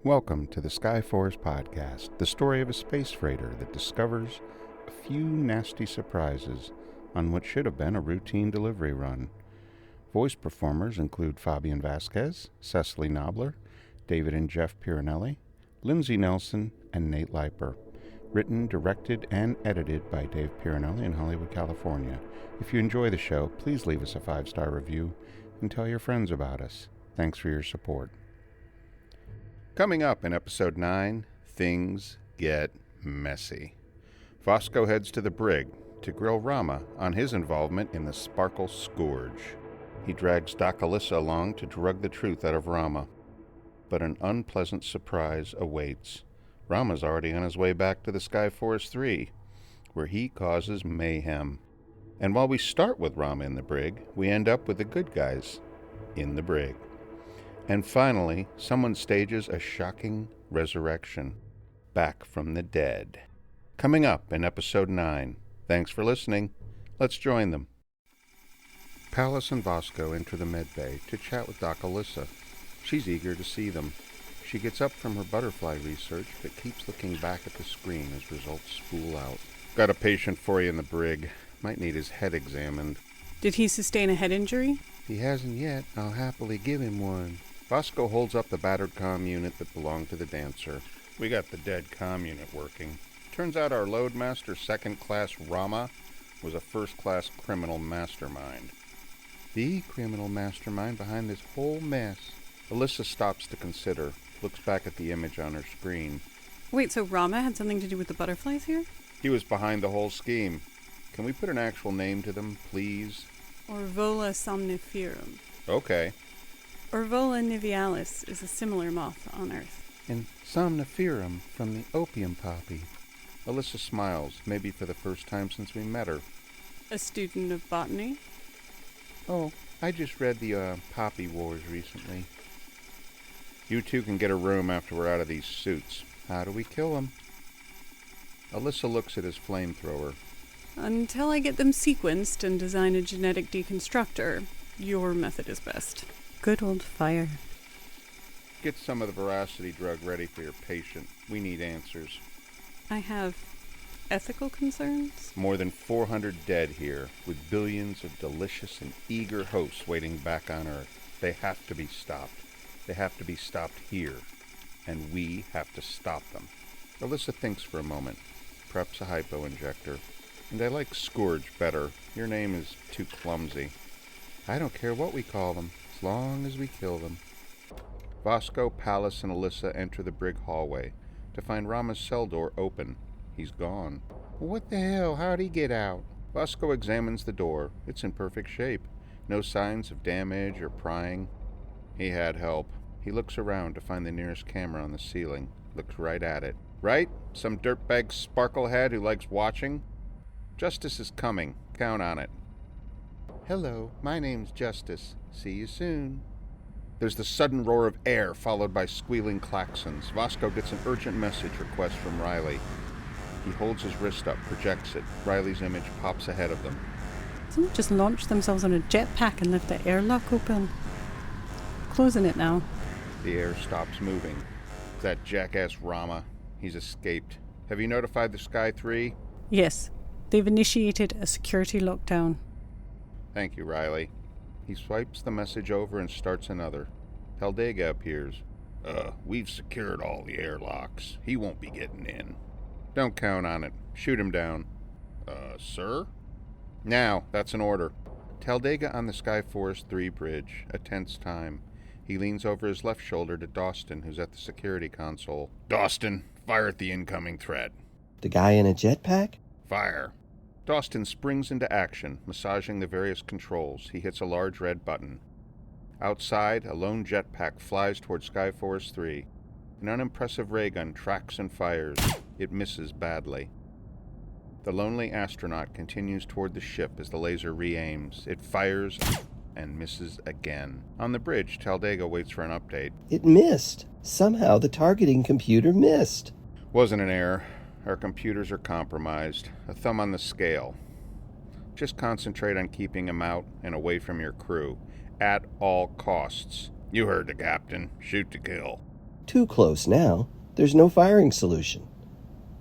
Welcome to the Skyforest podcast, the story of a space freighter that discovers a few nasty surprises on what should have been a routine delivery run. Voice performers include Fabian Vasquez, Cecily Knobler, David and Jeff Piranelli, Lindsay Nelson, and Nate Leiper. Written, directed, and edited by Dave Piranelli in Hollywood, California. If you enjoy the show, please leave us a 5-star review and tell your friends about us. Thanks for your support. Coming up in Episode 9, things get messy. Vosco heads to the brig to grill Rama on his involvement in the Sparkle Scourge. He drags Doc Alyssa along to drug the truth out of Rama. But an unpleasant surprise awaits. Rama's already on his way back to the Skyforest 3, where he causes mayhem. And while we start with Rama in the brig, we end up with the good guys in the brig. And finally, someone stages a shocking resurrection, back from the dead. Coming up in Episode 9. Thanks for listening. Let's join them. Pallas and Vosco enter the medbay to chat with Doc Alyssa. She's eager to see them. She gets up from her butterfly research, but keeps looking back at the screen as results spool out. Got a patient for you in the brig. Might need his head examined. Did he sustain a head injury? He hasn't yet. I'll happily give him one. Vosco holds up the battered comm unit that belonged to the dancer. We got the dead comm unit working. Turns out our loadmaster, second-class Rama, was a first-class criminal mastermind. The criminal mastermind behind this whole mess. Alyssa stops to consider, looks back at the image on her screen. Wait, so Rama had something to do with the butterflies here? He was behind the whole scheme. Can we put an actual name to them, please? Orvola somniferum. Okay. Orvola nivalis is a similar moth on Earth. And somniferum from the opium poppy. Alyssa smiles, maybe for the first time since we met her. A student of botany? Oh, I just read the Poppy Wars recently. You two can get a room after we're out of these suits. How do we kill them? Alyssa looks at his flamethrower. Until I get them sequenced and design a genetic deconstructor, your method is best. Good old fire. Get some of the veracity drug ready for your patient. We need answers. I have ethical concerns? More than 400 dead here, with billions of delicious and eager hosts waiting back on Earth. They have to be stopped. They have to be stopped here. And we have to stop them. Alyssa thinks for a moment. Perhaps a hypo-injector. And I like Scourge better. Your name is too clumsy. I don't care what we call them, as long as we kill them. Vosco, Pallas, and Alyssa enter the brig hallway to find Rama's cell door open. He's gone. What the hell? How'd he get out? Vosco examines the door. It's in perfect shape. No signs of damage or prying. He had help. He looks around to find the nearest camera on the ceiling. Looks right at it. Right? Some dirtbag sparklehead who likes watching? Justice is coming. Count on it. Hello, my name's Justice. See you soon. There's the sudden roar of air, followed by squealing klaxons. Vosco gets an urgent message request from Riley. He holds his wrist up, projects it. Riley's image pops ahead of them. Someone just launched themselves on a jetpack and left the airlock open. Closing it now. The air stops moving. That jackass Rama. He's escaped. Have you notified the Sky 3? Yes. They've initiated a security lockdown. Thank you, Riley. He swipes the message over and starts another. Talladega appears. We've secured all the airlocks. He won't be getting in. Don't count on it. Shoot him down. Sir? Now, that's an order. Talladega on the Skyforest 3 bridge. A tense time. He leans over his left shoulder to Dawston, who's at the security console. Dawston, fire at the incoming threat. The guy in a jetpack? Fire. Dawston springs into action, massaging the various controls. He hits a large red button. Outside, a lone jetpack flies toward Skyforest 3. An unimpressive ray gun tracks and fires. It misses badly. The lonely astronaut continues toward the ship as the laser re-aims. It fires and misses again. On the bridge, Talladega waits for an update. It missed. Somehow the targeting computer missed. Wasn't an error. Our computers are compromised. A thumb on the scale. Just concentrate on keeping him out and away from your crew. At all costs. You heard the captain. Shoot to kill. Too close now. There's no firing solution.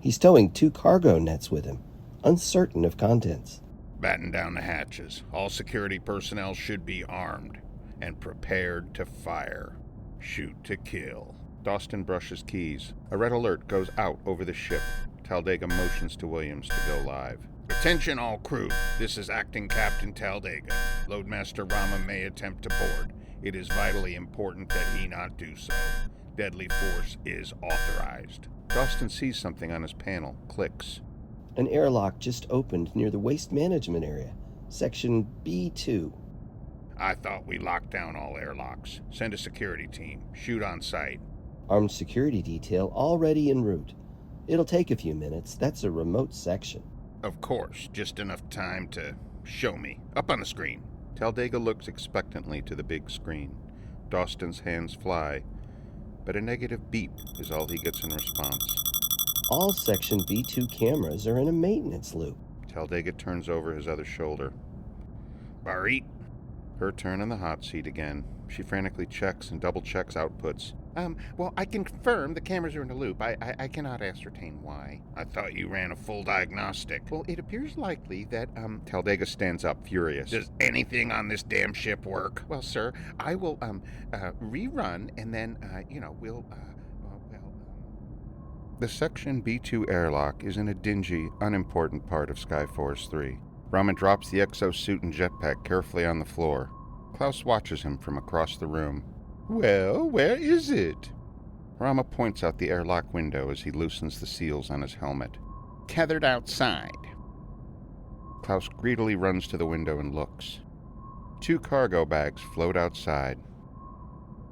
He's towing 2 cargo nets with him, uncertain of contents. Batten down the hatches. All security personnel should be armed and prepared to fire. Shoot to kill. Dawson brushes keys. A red alert goes out over the ship. Talladega motions to Williams to go live. Attention all crew. This is Acting Captain Talladega. Loadmaster Rama may attempt to board. It is vitally important that he not do so. Deadly force is authorized. Dawson sees something on his panel. Clicks. An airlock just opened near the waste management area, section B2. I thought we locked down all airlocks. Send a security team. Shoot on sight. Armed security detail already en route. It'll take a few minutes. That's a remote section. Of course, just enough time to show me. Up on the screen. Talladega looks expectantly to the big screen. Dawson's hands fly, but a negative beep is all he gets in response. All section B2 cameras are in a maintenance loop. Talladega turns over his other shoulder. Barit. Her turn on the hot seat again. She frantically checks and double-checks outputs. Well, I can confirm the cameras are in a loop. I cannot ascertain why. I thought you ran a full diagnostic. Well, it appears likely that, Talladega stands up, furious. Does anything on this damn ship work? Well, sir, I will, rerun, and then, we'll. The Section B2 airlock is in a dingy, unimportant part of Skyforest 3. Rama drops the exosuit and jetpack carefully on the floor. Klaus watches him from across the room. Well, where is it? Rama points out the airlock window as he loosens the seals on his helmet. Tethered outside. Klaus greedily runs to the window and looks. 2 cargo bags float outside.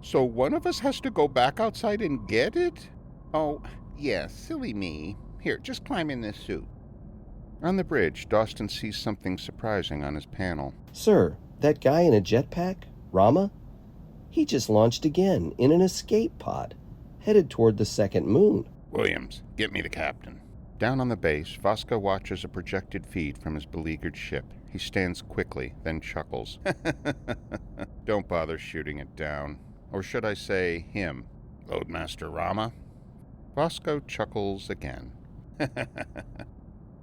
So one of us has to go back outside and get it? Oh, yes, silly me. Here, just climb in this suit. On the bridge, Dawson sees something surprising on his panel. Sir, that guy in a jetpack, Rama? He just launched again in an escape pod, headed toward the second moon. Williams, get me the captain. Down on the base, Vosco watches a projected feed from his beleaguered ship. He stands quickly, then chuckles. Don't bother shooting it down. Or should I say him? Loadmaster Rama? Vosco chuckles again.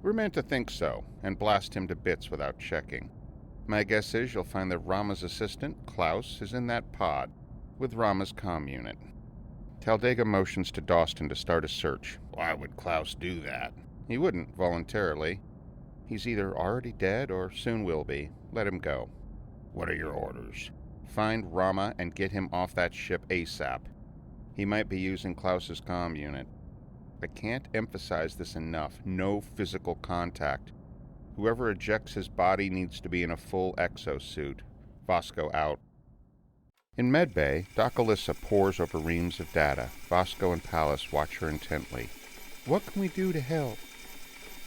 We're meant to think so, and blast him to bits without checking. My guess is you'll find that Rama's assistant, Klaus, is in that pod, with Rama's comm unit. Talladega motions to Dawson to start a search. Why would Klaus do that? He wouldn't, voluntarily. He's either already dead or soon will be. Let him go. What are your orders? Find Rama and get him off that ship ASAP. He might be using Klaus's comm unit. I can't emphasize this enough. No physical contact. Whoever ejects his body needs to be in a full exosuit. Vosco out. In medbay, Doc Alyssa pores over reams of data. Vosco and Pallas watch her intently. What can we do to help?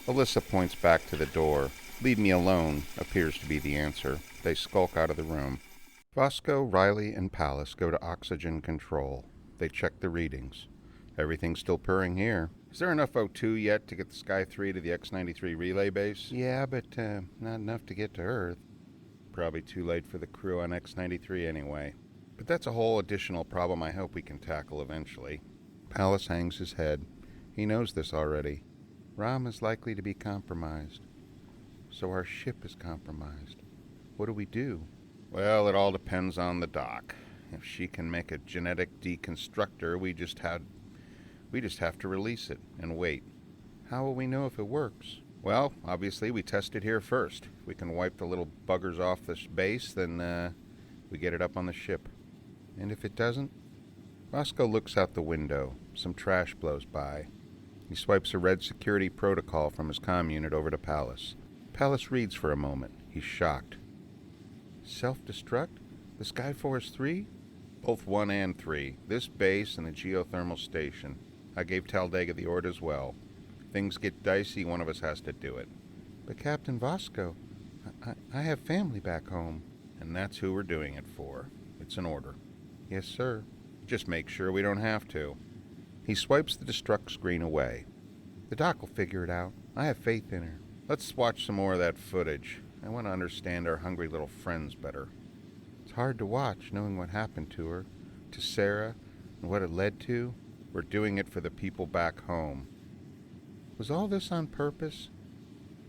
Alyssa points back to the door. Leave me alone appears to be the answer. They skulk out of the room. Vosco, Riley, and Pallas go to oxygen control. They check the readings. Everything's still purring here. Is there enough O2 yet to get the Sky 3 to the X-93 relay base? Yeah, but not enough to get to Earth. Probably too late for the crew on X-93 anyway. But that's a whole additional problem I hope we can tackle eventually. Pallas hangs his head. He knows this already. Ram is likely to be compromised. So our ship is compromised. What do we do? Well, it all depends on the doc. If she can make a genetic deconstructor, we just have to release it and wait. How will we know if it works? Well, obviously we test it here first. If we can wipe the little buggers off this base, then we get it up on the ship. And if it doesn't? Vosco looks out the window. Some trash blows by. He swipes a red security protocol from his comm unit over to Pallas. Pallas reads for a moment. He's shocked. Self-destruct? The Skyforest 3? Both 1 and 3. This base and the geothermal station. I gave Talladega the order as well. If things get dicey, one of us has to do it. But Captain Vosco, I have family back home. And that's who we're doing it for. It's an order. Yes, sir. Just make sure we don't have to. He swipes the destruct screen away. The doc will figure it out. I have faith in her. Let's watch some more of that footage. I want to understand our hungry little friends better. It's hard to watch, knowing what happened to her, to Sarah, and and what it led to? We're doing it for the people back home. Was all this on purpose?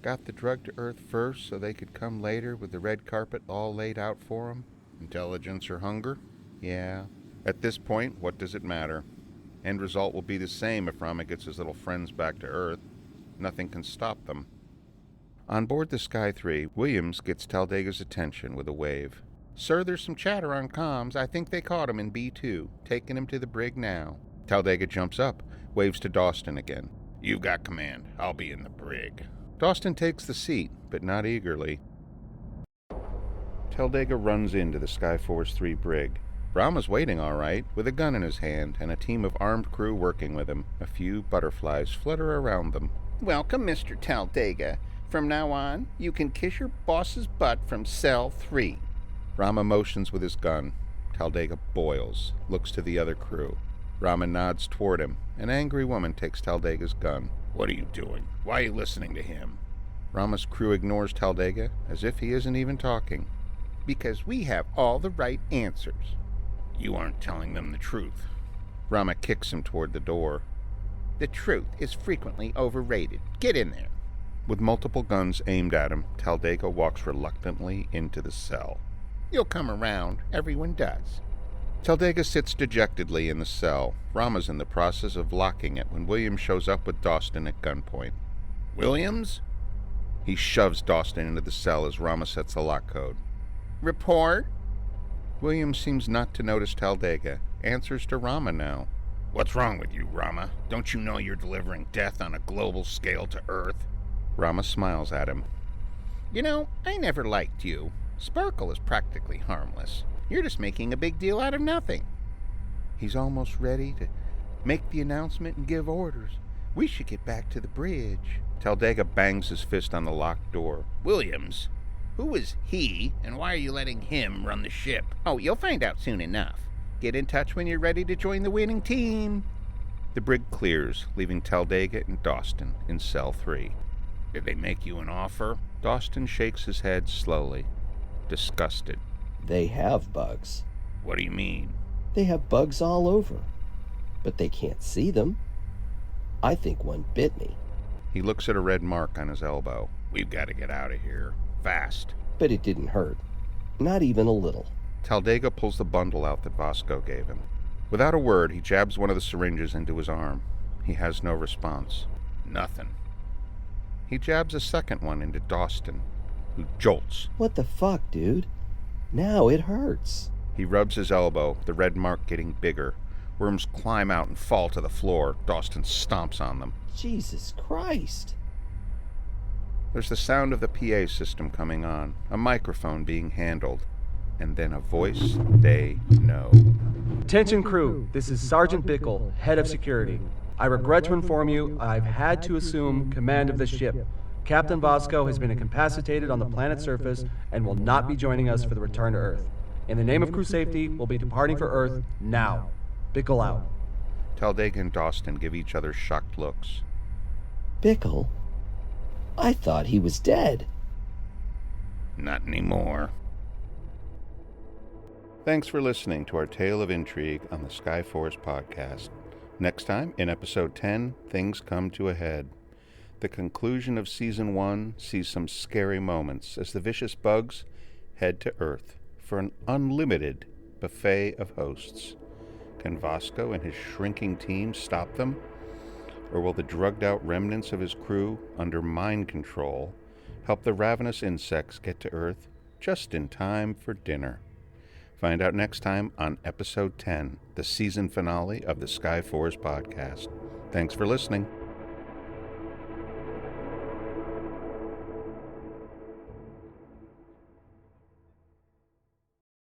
Got the drug to Earth first so they could come later with the red carpet all laid out for them? Intelligence or hunger? Yeah. At this point, what does it matter? End result will be the same if Rama gets his little friends back to Earth. Nothing can stop them. On board the Sky 3, Williams gets Taldega's attention with a wave. Sir, there's some chatter on comms. I think they caught him in B2. Taking him to the brig now. Talladega jumps up, waves to Dawson again. You've got command. I'll be in the brig. Dawson takes the seat, but not eagerly. Talladega runs into the Skyforest 3 brig. Rama's waiting all right, with a gun in his hand and a team of armed crew working with him. A few butterflies flutter around them. Welcome, Mr. Talladega. From now on, you can kiss your boss's butt from cell 3. Rama motions with his gun. Talladega boils, looks to the other crew. Rama nods toward him. An angry woman takes Taldega's gun. What are you doing? Why are you listening to him? Rama's crew ignores Talladega as if he isn't even talking. Because we have all the right answers. You aren't telling them the truth. Rama kicks him toward the door. The truth is frequently overrated. Get in there. With multiple guns aimed at him, Talladega walks reluctantly into the cell. You'll come around. Everyone does. Talladega sits dejectedly in the cell. Rama's in the process of locking it when Williams shows up with Dawson at gunpoint. Williams? He shoves Dawson into the cell as Rama sets the lock code. Report? Williams seems not to notice Talladega. Answers to Rama now. What's wrong with you, Rama? Don't you know you're delivering death on a global scale to Earth? Rama smiles at him. You know, I never liked you. Sparkle is practically harmless. You're just making a big deal out of nothing. He's almost ready to make the announcement and give orders. We should get back to the bridge. Talladega bangs his fist on the locked door. Williams, who is he, and why are you letting him run the ship? Oh, you'll find out soon enough. Get in touch when you're ready to join the winning team. The brig clears, leaving Talladega and Dawson in cell 3. Did they make you an offer? Dawson shakes his head slowly, disgusted. They have bugs. What do you mean? They have bugs all over, but they can't see them. I think one bit me. He looks at a red mark on his elbow. We've got to get out of here. Fast. But it didn't hurt. Not even a little. Talladega pulls the bundle out that Vosco gave him. Without a word, he jabs one of the syringes into his arm. He has no response. Nothing. He jabs a second one into Dawson, who jolts. What the fuck, dude? Now it hurts. He rubs his elbow, the red mark getting bigger. Worms climb out and fall to the floor. Dawson stomps on them. Jesus Christ. There's the sound of the PA system coming on, a microphone being handled, and then a voice they know. Attention crew, this is Sergeant Bickle, head of security. I regret to inform you I've had to assume command of the ship. Captain Vosco has been incapacitated on the planet's surface and will not be joining us for the return to Earth. In the name of crew safety, we'll be departing for Earth now. Bickle out. Talladega and Dawson give each other shocked looks. Bickle? I thought he was dead. Not anymore. Thanks for listening to our tale of intrigue on the Skyforest podcast. Next time, in episode 10, things come to a head. The conclusion of season 1 sees some scary moments as the vicious bugs head to Earth for an unlimited buffet of hosts. Can Vosco and his shrinking team stop them? Or will the drugged-out remnants of his crew, under mind control, help the ravenous insects get to Earth just in time for dinner? Find out next time on episode 10, the season finale of the Skyforest podcast. Thanks for listening.